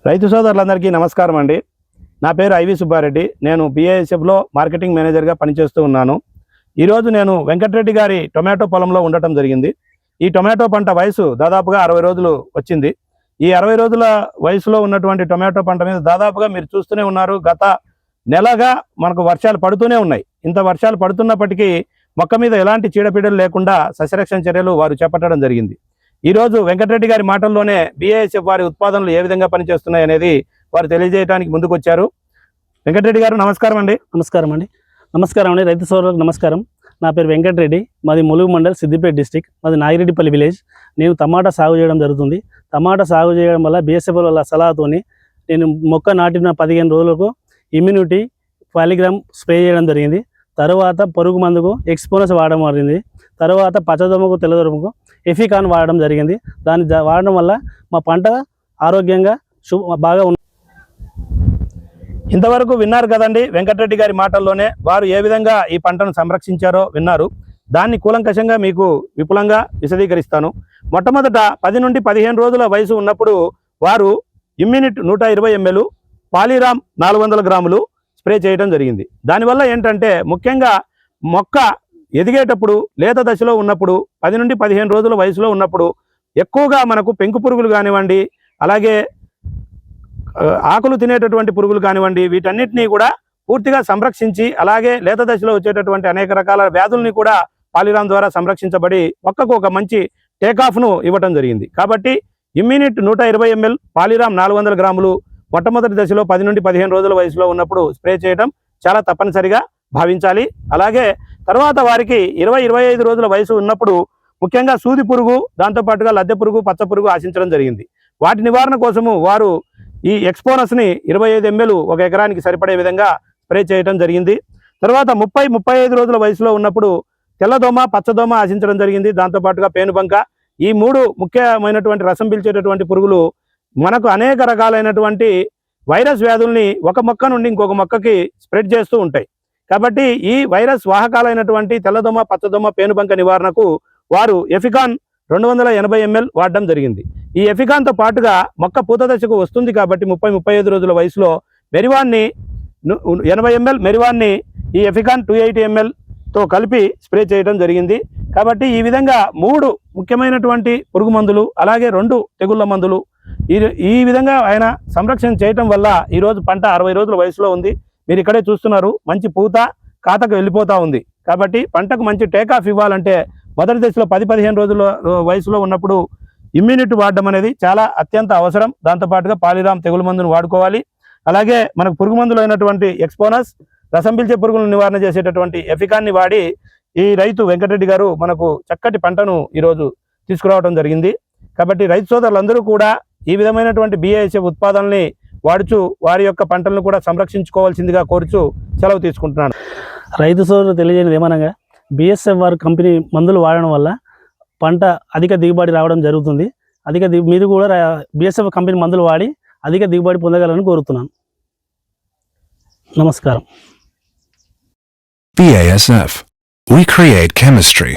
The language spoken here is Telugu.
రైతు సోదరులందరికీ నమస్కారం అండి. నా పేరు ఐవి సుబ్బారెడ్డి. నేను BASFలో మార్కెటింగ్ మేనేజర్గా పనిచేస్తూ ఉన్నాను. ఈరోజు నేను వెంకటరెడ్డి గారి టొమాటో పొలంలో ఉండటం జరిగింది. ఈ టొమాటో పంట వయసు దాదాపుగా 60 రోజులు వచ్చింది. ఈ 60 రోజుల వయసులో ఉన్నటువంటి టొమాటో పంట మీద దాదాపుగా మీరు చూస్తూనే ఉన్నారు, గత నెలగా మనకు వర్షాలు పడుతూనే ఉన్నాయి. ఇంత వర్షాలు పడుతున్నప్పటికీ మొక్క మీద ఎలాంటి చీడపీడలు లేకుండా సస్యరక్షణ చర్యలు వారు చేపట్టడం జరిగింది. ఈరోజు వెంకటరెడ్డి గారి మాటల్లోనే BASF వారి ఉత్పాదనలు ఏ విధంగా పనిచేస్తున్నాయి అనేది వారు తెలియజేయడానికి ముందుకు వచ్చారు. వెంకటరెడ్డి గారు నమస్కారం అండి. నమస్కారం అండి రైతు సోదరులకు నమస్కారం. నా పేరు వెంకటరెడ్డి, మాది ములుగు మండల్, సిద్దిపేట డిస్టిక్, మాది నాగిరెడ్డిపల్లి విలేజ్. నేను టమాటా సాగు చేయడం జరుగుతుంది. టమాటా సాగు చేయడం వల్ల BASF వాళ్ళ సలహాతోని నేను మొక్క నాటిన 15 రోజులకు ఇమ్యూనిటీ పాలిగ్రామ్ స్ప్రే చేయడం జరిగింది. తర్వాత పురుగు మందుకు ఎక్స్పోనస్ వాడడం జరిగింది. తర్వాత పచ్చదొమ్మకు తెల్లదొమ్మకు ఎఫికాన్ వాడడం జరిగింది. దాన్ని వాడడం వల్ల మా పంట ఆరోగ్యంగా బాగా ఉంది. ఇంతవరకు విన్నారు కదండి, వెంకటరెడ్డి గారి మాటల్లోనే వారు ఏ విధంగా ఈ పంటను సంరక్షించారో విన్నారు. దాన్ని కూలంకషంగా మీకు విపులంగా విశదీకరిస్తాను. మొట్టమొదట 10 నుండి 15 రోజుల వయసు ఉన్నప్పుడు వారు ఇమ్యూనిట్ 120 ml, పాలిరామ్ 400 గ్రాములు స్ప్రే చేయడం జరిగింది. దానివల్ల ఏంటంటే ముఖ్యంగా మొక్క ఎదిగేటప్పుడు, లేత దశలో ఉన్నప్పుడు, 10 నుండి 15 రోజుల వయసులో ఉన్నప్పుడు ఎక్కువగా మనకు పెంకు పురుగులు కానివ్వండి, అలాగే ఆకులు తినేటటువంటి పురుగులు కానివ్వండి, వీటన్నిటినీ కూడా పూర్తిగా సంరక్షించి, అలాగే లేత దశలో వచ్చేటటువంటి అనేక రకాల వ్యాధుల్ని కూడా పాలిరామ్ ద్వారా సంరక్షించబడి మొక్కకు ఒక మంచి టేకాఫ్ను ఇవ్వటం జరిగింది. కాబట్టి ఇమ్యూనిట్ 120 ml, పాలిరామ్ 400 గ్రాములు మొట్టమొదటి దశలో 10 నుండి 15 రోజుల వయసులో ఉన్నప్పుడు స్ప్రే చేయడం చాలా తప్పనిసరిగా భావించాలి. అలాగే తర్వాత వారికి 20-25 రోజుల వయసు ఉన్నప్పుడు ముఖ్యంగా సూది పురుగు, దాంతోపాటుగా లద్దె పురుగు, పచ్చ పురుగు ఆశించడం జరిగింది. వాటి నివారణ కోసము వారు ఈ ఎక్స్పోనస్ని 25 ml ఒక ఎకరానికి సరిపడే విధంగా స్ప్రే చేయడం జరిగింది. తర్వాత 30-35 రోజుల వయసులో ఉన్నప్పుడు తెల్లదోమ, పచ్చదోమ ఆశించడం జరిగింది. దాంతోపాటుగా పేనుబంక, ఈ 3 ముఖ్యమైనటువంటి రసం పీల్చేటటువంటి పురుగులు మనకు అనేక రకాలైనటువంటి వైరస్ వ్యాధుల్ని ఒక మొక్క నుండి ఇంకొక మొక్కకి స్ప్రెడ్ చేస్తూ ఉంటాయి. కాబట్టి ఈ వైరస్ వాహకాలైనటువంటి తెల్లదోమ, పచ్చదోమ, పేనుబంక నివారణకు వారు ఎఫికాన్ 280 ml వాడడం జరిగింది. ఈ ఎఫికాన్తో పాటుగా మొక్క పూత దశకు వస్తుంది కాబట్టి 30-35 రోజుల వయసులో మెరివాన్ని 80 ml మెరివాన్ని ఈ ఎఫికాన్ 280 mlతో కలిపి స్ప్రే చేయడం జరిగింది. కాబట్టి ఈ విధంగా 3 ముఖ్యమైనటువంటి పురుగు మందులు, అలాగే 2 తెగుళ్ళ మందులు ఈ విధంగా ఆయన సంరక్షణ చేయటం వల్ల ఈరోజు పంట 60 రోజుల వయసులో ఉంది. మీరు ఇక్కడే చూస్తున్నారు, మంచి పూత ఖాతకు వెళ్ళిపోతూ ఉంది. కాబట్టి పంటకు మంచి టేకాఫ్ ఇవ్వాలంటే మొదటి దశలో 10-15 రోజుల వయసులో ఉన్నప్పుడు ఇమ్యూనిటీ వాడడం అనేది చాలా అత్యంత అవసరం. దాంతోపాటుగా పాలిరామ్ తెగులు మందును వాడుకోవాలి. అలాగే మనకు పురుగు మందులు అయినటువంటి ఎక్స్పోనస్, రసం పీల్చే పురుగులను నివారణ చేసేటటువంటి ఎఫికాన్ని వాడి ఈ రైతు వెంకటరెడ్డి గారు మనకు చక్కటి పంటను ఈరోజు తీసుకురావడం జరిగింది. కాబట్టి రైతు సోదరులందరూ కూడా ఈ విధమైనటువంటి BASF ఉత్పాదనల్ని వాడుచు వారి యొక్క పంటలను కూడా సంరక్షించుకోవాల్సిందిగా కోరుచు సెలవు తీసుకుంటున్నాను. రైతు సోదరులు తెలియజేయడం ఏమనగా BASF వారి కంపెనీ మందులు వాడడం వల్ల పంట అధిక దిగుబడి రావడం జరుగుతుంది. మీరు కూడా BASF కంపెనీ మందులు వాడి అధిక దిగుబడి పొందగలని కోరుతున్నాను. నమస్కారం. BASF. We create chemistry.